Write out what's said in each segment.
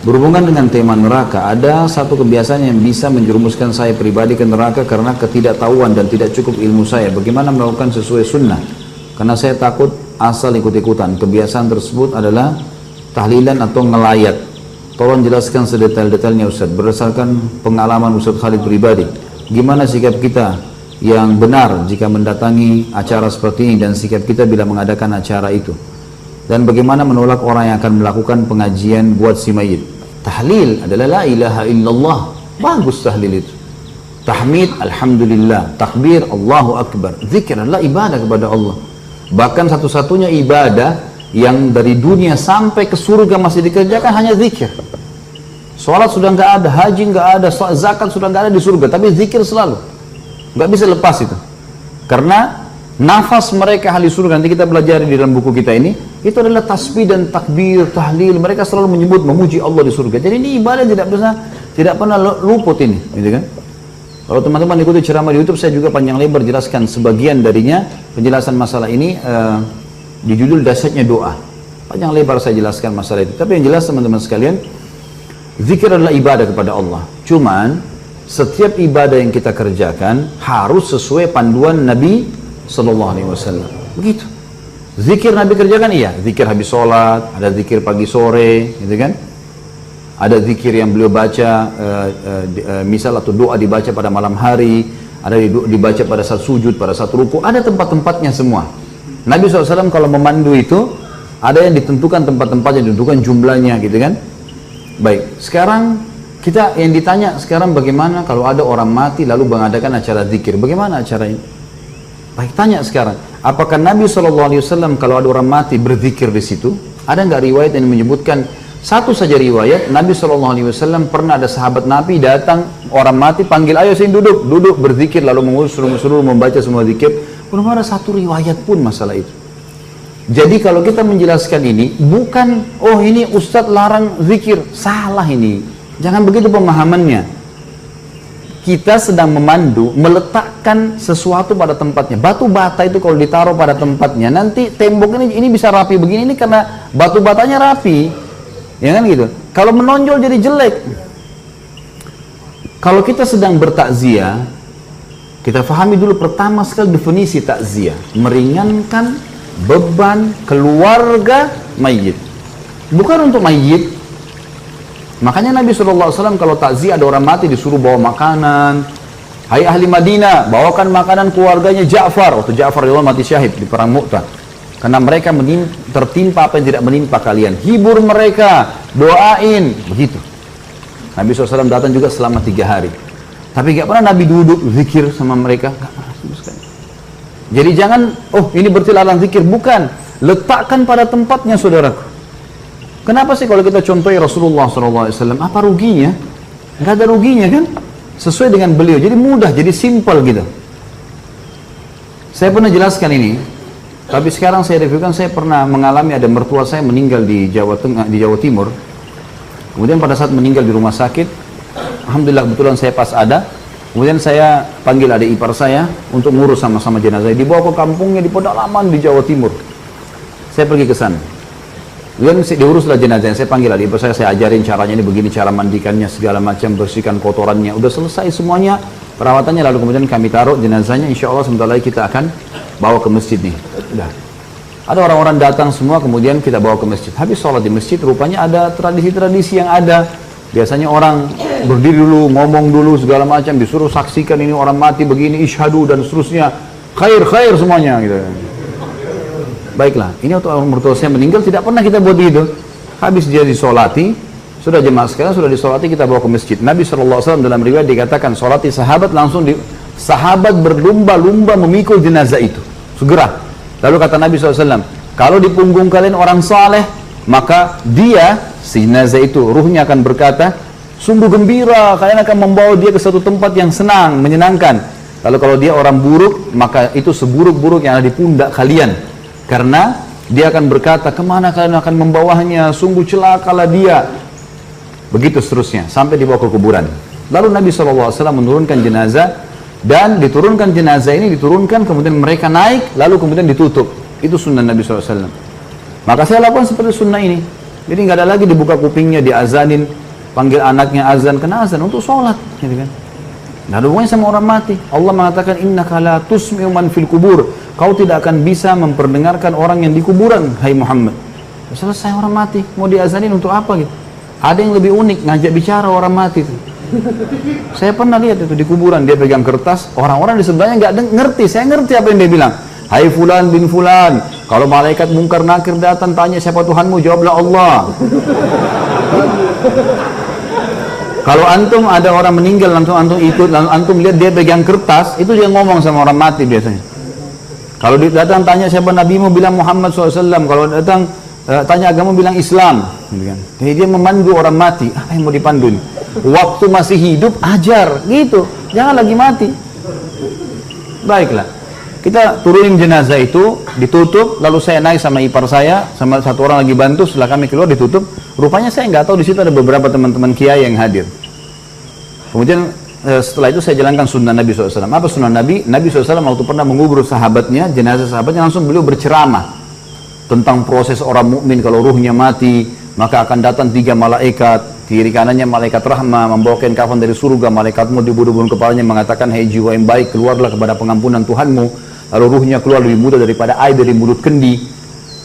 Berhubungan dengan tema neraka, ada satu kebiasaan yang bisa menjerumuskan saya pribadi ke neraka karena ketidaktahuan dan tidak cukup ilmu saya. Bagaimana melakukan sesuai sunnah? Karena saya takut asal ikut-ikutan. Kebiasaan tersebut adalah tahlilan atau ngelayat. Tolong jelaskan sedetail-detailnya Ustaz, berdasarkan pengalaman Ustaz Khalid pribadi. Gimana sikap kita yang benar jika mendatangi acara seperti ini dan sikap kita bila mengadakan acara itu? Dan bagaimana menolak orang yang akan melakukan pengajian buat si mayit? Tahlil adalah la ilaha illallah. Bagus tahlil itu. Tahmid, alhamdulillah. Takbir, Allahu akbar. Zikir adalah ibadah kepada Allah. Bahkan satu-satunya ibadah yang dari dunia sampai ke surga masih dikerjakan hanya zikir. Sholat sudah nggak ada, haji nggak ada, zakat sudah nggak ada di surga, tapi zikir selalu. Nggak bisa lepas itu. Karena nafas mereka ahli surga, nanti kita belajar di dalam buku kita ini, itu adalah tasbih dan takbir, tahlil. Mereka selalu menyebut, memuji Allah di surga. Jadi ini ibadah tidak pernah luput ini, gitu kan? Kalau teman-teman ikuti ceramah di YouTube, saya juga panjang lebar jelaskan sebagian darinya. Penjelasan masalah ini di judul Dahsyatnya Doa. Panjang lebar saya jelaskan masalah itu. Tapi yang jelas teman-teman sekalian, zikir adalah ibadah kepada Allah. Cuman setiap ibadah yang kita kerjakan harus sesuai panduan Nabi Sallallahu Alaihi Wasallam. Begitu. Zikir Nabi kerjakan, iya. Zikir habis sholat, ada zikir pagi sore, gitu kan? Ada zikir yang beliau baca, misal atau doa dibaca pada malam hari, ada dibaca pada saat sujud, pada saat ruku, ada tempat-tempatnya semua. Nabi SAW kalau memandu itu, ada yang ditentukan tempat-tempatnya, ditentukan jumlahnya, gitu kan? Baik, sekarang kita yang ditanya sekarang bagaimana kalau ada orang mati lalu mengadakan acara zikir, bagaimana acara ini? Baik, tanya sekarang, apakah Nabi SAW kalau ada orang mati berzikir di situ? Ada nggak riwayat yang menyebutkan? Satu saja riwayat, Nabi SAW pernah ada sahabat Nabi datang, orang mati panggil, ayo sini duduk berzikir, lalu suruh membaca semua zikir. Belum ada satu riwayat pun masalah itu. Jadi kalau kita menjelaskan ini, bukan, oh ini Ustadz larang zikir, salah ini. Jangan begitu pemahamannya. Kita sedang memandu, meletakkan sesuatu pada tempatnya. Batu bata itu kalau ditaruh pada tempatnya, nanti tembok ini bisa rapi begini, ini karena batu batanya rapi. Ya kan gitu. Kalau menonjol jadi jelek. Kalau kita sedang bertakziah, kita fahami dulu pertama sekali definisi takziah. Meringankan beban keluarga mayit. Bukan untuk mayit. Makanya Nabi SAW kalau takziah ada orang mati disuruh bawa makanan. Hai ahli Madinah, bawakan makanan keluarganya Ja'far. Waktu Ja'far mati syahid di perang Mu'tah. Karena mereka tertimpa apa yang tidak menimpa kalian. Hibur mereka, doain, begitu. Nabi SAW datang juga selama 3 hari. Tapi gak pernah Nabi duduk zikir sama mereka. Gak pernah sama sekali. Jadi jangan, oh ini berarti larang zikir. Bukan, letakkan pada tempatnya saudaraku. Kenapa sih kalau kita contohi Rasulullah SAW, apa ruginya? Gak ada ruginya kan? Sesuai dengan beliau, jadi mudah, jadi simple gitu. Saya pernah jelaskan ini. Tapi sekarang saya reviewkan, saya pernah mengalami ada mertua saya meninggal di Jawa Tengah, di Jawa Timur. Kemudian pada saat meninggal di rumah sakit, alhamdulillah kebetulan saya pas ada. Kemudian saya panggil adik ipar saya untuk ngurus sama-sama jenazah. Dibawa ke kampungnya di pedalaman di Jawa Timur. Saya pergi ke sana. Kemudian diuruslah jenazahnya. Saya panggil adik ipar saya ajarin caranya ini begini, cara mandikannya segala macam, bersihkan kotorannya. Udah selesai semuanya perawatannya, lalu kemudian kami taruh jenazahnya. Insya Allah sebentar lagi kita akan bawa ke masjid nih. Udah. Ada orang-orang datang semua, kemudian kita bawa ke masjid. Habis sholat di masjid, rupanya ada tradisi-tradisi yang ada. Biasanya orang berdiri dulu, ngomong dulu, segala macam, disuruh saksikan ini orang mati begini, isyhadu dan seterusnya. Khair semuanya gitu. Baiklah, ini waktu orang mertua saya meninggal, tidak pernah kita buat itu. Habis dia disolati, sudah jemaah sekalian, sudah disolati, kita bawa ke masjid. Nabi SAW dalam riwayat dikatakan, solati sahabat langsung sahabat berlumba-lumba memikul jenazah itu. Segera. Lalu kata Nabi SAW, kalau di punggung kalian orang saleh, maka dia, si jenazah itu, ruhnya akan berkata, sungguh gembira, kalian akan membawa dia ke satu tempat yang senang, menyenangkan. Lalu kalau dia orang buruk, maka itu seburuk-buruk yang ada di pundak kalian. Karena dia akan berkata, kemana kalian akan membawanya, sungguh celakalah dia. Begitu seterusnya, sampai dibawa ke kuburan. Lalu Nabi SAW menurunkan jenazah, dan diturunkan jenazah ini, diturunkan, kemudian mereka naik, lalu kemudian ditutup. Itu sunnah Nabi SAW. Maka saya lakukan seperti sunnah ini. Jadi nggak ada lagi dibuka kupingnya, diazanin, panggil anaknya azan, kena azan untuk sholat, gitu kan. Nggak ada hubungannya sama orang mati. Allah mengatakan, innaka la tusmi'u man fil kubur. Kau tidak akan bisa memperdengarkan orang yang di kuburan, hai Muhammad. Selesai orang mati, mau diazanin untuk apa gitu? Ada yang lebih unik, ngajak bicara orang mati itu. Saya pernah lihat itu di kuburan, dia pegang kertas, orang-orang di sebelahnya nggak ngerti, saya ngerti apa yang dia bilang. Hai fulan bin fulan, kalau malaikat mungkar nakir datang tanya siapa Tuhanmu, jawablah Allah. Kalau antum ada orang meninggal, langsung antum ikut, lalu antum lihat dia pegang kertas, itu dia ngomong sama orang mati biasanya. Kalau datang tanya siapa nabimu, bilang Muhammad SAW. Kalau datang tanya agama, bilang Islam. Jadi dia memandu orang mati. Apa yang mau dipandu? Waktu masih hidup ajar, gitu. Jangan lagi mati. Baiklah. Kita turunin jenazah itu, ditutup, lalu saya naik sama ipar saya, sama satu orang lagi bantu, setelah kami keluar ditutup. Rupanya saya nggak tahu di situ ada beberapa teman-teman kiai yang hadir. Kemudian setelah itu saya jalankan sunnah Nabi SAW. Apa sunnah Nabi? Nabi SAW waktu pernah mengubur sahabatnya, jenazah sahabatnya, langsung beliau berceramah tentang proses orang mukmin kalau ruhnya mati, maka akan datang 3 malaikat, kiri kanannya malaikat rahmah membawakan kafan dari surga, malaikat maut dibunuh-bunuh kepalanya mengatakan, hei jiwa yang baik, keluarlah kepada pengampunan Tuhanmu. Lalu ruhnya keluar lebih mudah daripada air dari mulut kendi.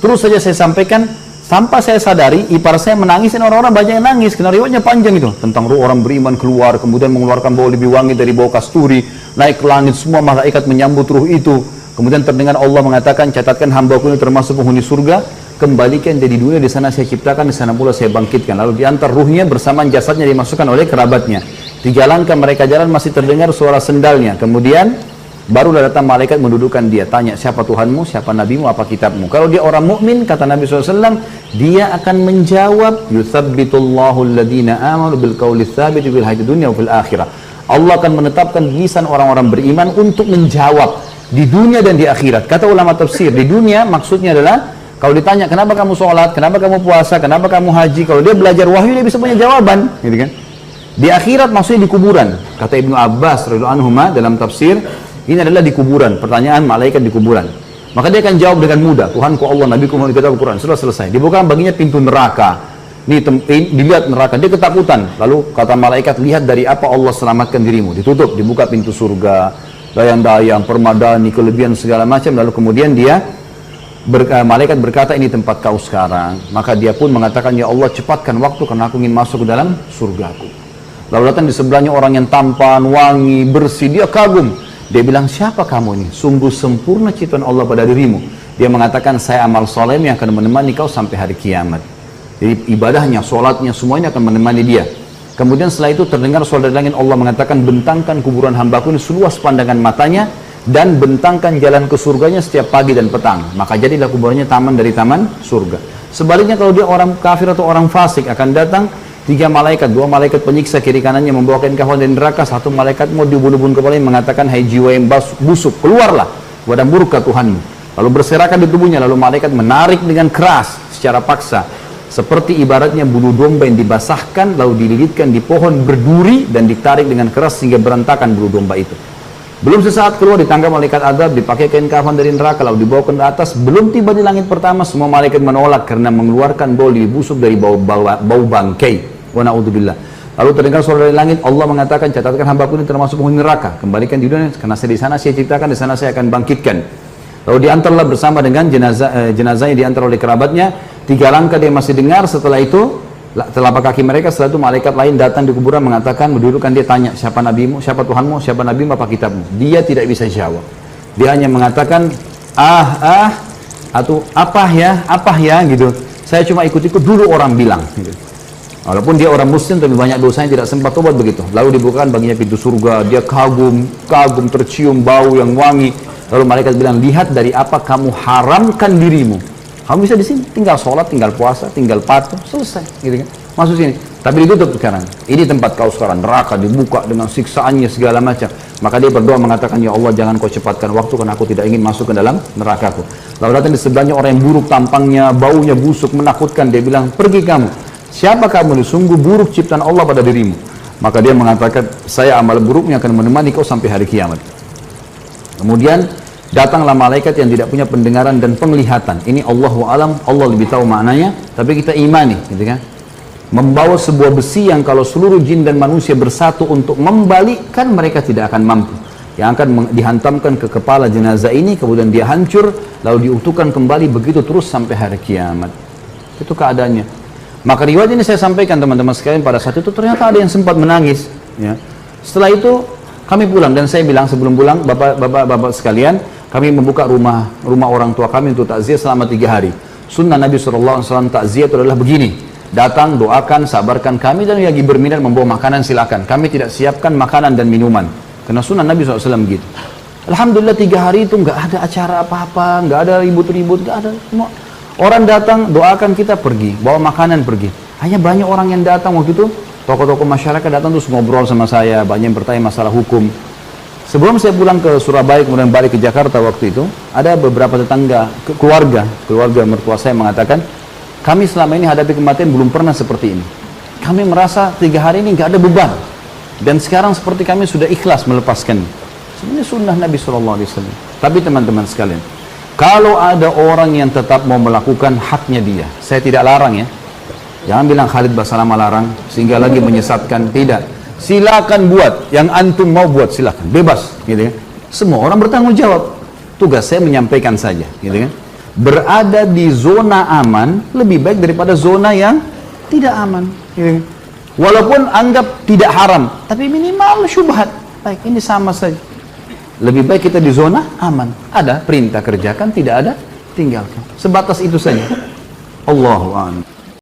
Terus saja saya sampaikan, sampai saya sadari, ipar saya menangis dan orang-orang banyak yang nangis, karena riwayatnya panjang itu, tentang ruh orang beriman keluar, kemudian mengeluarkan bau lebih wangi dari bau kasturi, naik ke langit, semua malaikat menyambut ruh itu. Kemudian terdengar Allah mengatakan, catatkan hambaku ini termasuk penghuni surga, kembalikan dia di dunia, di sana saya ciptakan, di sana pula saya bangkitkan. Lalu diantar ruhnya bersamaan jasadnya dimasukkan oleh kerabatnya. 3 langkah mereka jalan masih terdengar suara sendalnya. Kemudian barulah datang malaikat mendudukkan dia, tanya siapa Tuhanmu, siapa nabimu, apa kitabmu. Kalau dia orang mukmin, kata Nabi SAW, dia akan menjawab, yuthabbitullahu alladhina amanu bil qawli tsabit fil hayatid dunya wa fil akhirah. Allah akan menetapkan lisan orang-orang beriman untuk menjawab di dunia dan di akhirat. Kata ulama tafsir, di dunia maksudnya adalah kalau ditanya kenapa kamu sholat, kenapa kamu puasa, kenapa kamu haji, kalau dia belajar wahyu dia bisa punya jawaban, gitu kan. Di akhirat maksudnya di kuburan. Kata Ibnu Abbas radhiyallahu anhu dalam tafsir, ini adalah di kuburan, pertanyaan malaikat di kuburan. Maka dia akan jawab dengan mudah, Tuhanku Allah, Nabiku Muhammad, dikatakan Al-Quran. Sudah selesai. Dibuka baginya pintu neraka. Dilihat neraka, dia ketakutan. Lalu kata malaikat, lihat dari apa Allah selamatkan dirimu. Ditutup, dibuka pintu surga, dayang-dayang, permadani, kelebihan segala macam. Lalu kemudian dia malaikat berkata, ini tempat kau sekarang. Maka dia pun mengatakan, ya Allah cepatkan waktu karena aku ingin masuk ke dalam surgaku. Lalu datang di sebelahnya orang yang tampan, wangi, bersih. Dia kagum. Dia bilang, siapa kamu ini? Sungguh sempurna ciptaan Allah pada dirimu. Dia mengatakan, saya amal soleh yang akan menemani kau sampai hari kiamat. Jadi ibadahnya, sholatnya, semuanya akan menemani dia. Kemudian setelah itu terdengar suara dari langit, Allah mengatakan, bentangkan kuburan hambaku ini seluas pandangan matanya, dan bentangkan jalan ke surganya setiap pagi dan petang. Maka jadilah kuburannya taman dari taman surga. Sebaliknya kalau dia orang kafir atau orang fasik, akan datang 3 malaikat, 2 malaikat penyiksa kiri kanannya membawakan kafan dari neraka, 1 malaikat mau dibunuh-bunuh kepalanya mengatakan, hai jiwa yang busuk, keluarlah, wadah murka Tuhanmu. Lalu berserakan di tubuhnya, lalu malaikat menarik dengan keras secara paksa, seperti ibaratnya bulu domba yang dibasahkan lalu dililitkan di pohon berduri dan ditarik dengan keras sehingga berantakan bulu domba itu. Belum sesaat keluar, ditangkap malaikat azab, dipakai kain kafan dari neraka, lalu dibawa ke atas. Belum tiba di langit pertama, semua malaikat menolak karena mengeluarkan bau lebih busuk dari bau bangkai. Wa na'udzubillah. Lalu terdengar suara dari langit, Allah mengatakan, catatkan hambaku ini termasuk penghuni neraka, kembalikan di dunia, karena di sana saya ciptakan, di sana saya akan bangkitkan. Lalu diantarlah bersama dengan jenazahnya diantar oleh kerabatnya. 3 langkah dia masih dengar, setelah itu telapak kaki mereka, setelah itu malaikat lain datang di kuburan mengatakan, mendudukkan dia, tanya siapa nabimu, siapa Tuhanmu, siapa nabimu, apa kitabmu. Dia tidak bisa jawab, dia hanya mengatakan atau apa ya gitu. Saya cuma ikut-ikut dulu orang bilang gitu. Walaupun dia orang muslim tapi banyak dosanya, tidak sempat tobat begitu. Lalu dibukakan baginya pintu surga, dia kagum tercium bau yang wangi. Lalu malaikat bilang, lihat dari apa kamu haramkan dirimu. Kamu bisa di sini, tinggal sholat, tinggal puasa, tinggal patuh, selesai, gitu kan? Masuk sini. Tapi ditutup sekarang. Ini tempat kau sekarang, neraka dibuka dengan siksaannya segala macam. Maka dia berdoa mengatakan, ya Allah jangan kau cepatkan waktu karena aku tidak ingin masuk ke dalam nerakaku. Lalu datang di sebelahnya orang yang buruk tampangnya, baunya busuk, menakutkan. Dia bilang, pergi kamu. Siapa kamu ini? Sungguh buruk ciptaan Allah pada dirimu. Maka dia mengatakan, saya amal buruknya akan menemani kau sampai hari kiamat. Kemudian Datanglah malaikat yang tidak punya pendengaran dan penglihatan. Ini Allahu alam, Allah lebih tahu maknanya, tapi kita imani, gitu kan? Membawa sebuah besi yang kalau seluruh jin dan manusia bersatu untuk membalikkan, mereka tidak akan mampu. Yang akan dihantamkan ke kepala jenazah ini, kemudian dia hancur, lalu diutuhkan kembali, begitu terus sampai hari kiamat. Itu keadaannya. Maka riwayat ini saya sampaikan teman-teman sekalian, pada saat itu ternyata ada yang sempat menangis. Ya. Setelah itu kami pulang, dan saya bilang sebelum pulang, bapak-bapak sekalian, kami membuka rumah orang tua kami untuk takziah selama 3 hari. Sunnah Nabi SAW takziah itu adalah begini: datang, doakan, sabarkan kami, dan lagi berminat membawa makanan silakan. Kami tidak siapkan makanan dan minuman, karena sunnah Nabi SAW gitu. Alhamdulillah 3 hari itu nggak ada acara apa-apa, nggak ada ribut-ribut, nggak ada. Semua orang datang, doakan kita, pergi, bawa makanan, pergi. Hanya banyak orang yang datang waktu itu, tokoh-tokoh masyarakat datang terus ngobrol sama saya, banyak yang bertanya masalah hukum. Sebelum saya pulang ke Surabaya, kemudian balik ke Jakarta waktu itu, ada beberapa tetangga, keluarga mertua saya mengatakan, kami selama ini hadapi kematian belum pernah seperti ini. Kami merasa 3 hari ini nggak ada beban. Dan sekarang seperti kami sudah ikhlas melepaskan. Sebenarnya sunnah Nabi SAW. Tapi teman-teman sekalian, kalau ada orang yang tetap mau melakukan haknya dia, saya tidak larang ya. Jangan bilang Khalid Basalamah larang, sehingga lagi menyesatkan. Tidak. Silakan buat, yang antum mau buat silakan, bebas, gitu kan. Semua orang bertanggung jawab. Tugas saya menyampaikan saja, gitu kan. Berada di zona aman lebih baik daripada zona yang tidak aman, gitu kan. Walaupun anggap tidak haram, tapi minimal syubhat. Baik, ini sama saja. Lebih baik kita di zona aman. Ada perintah kerjakan, tidak ada tinggalkan. Sebatas itu saja. Allahu a'lam.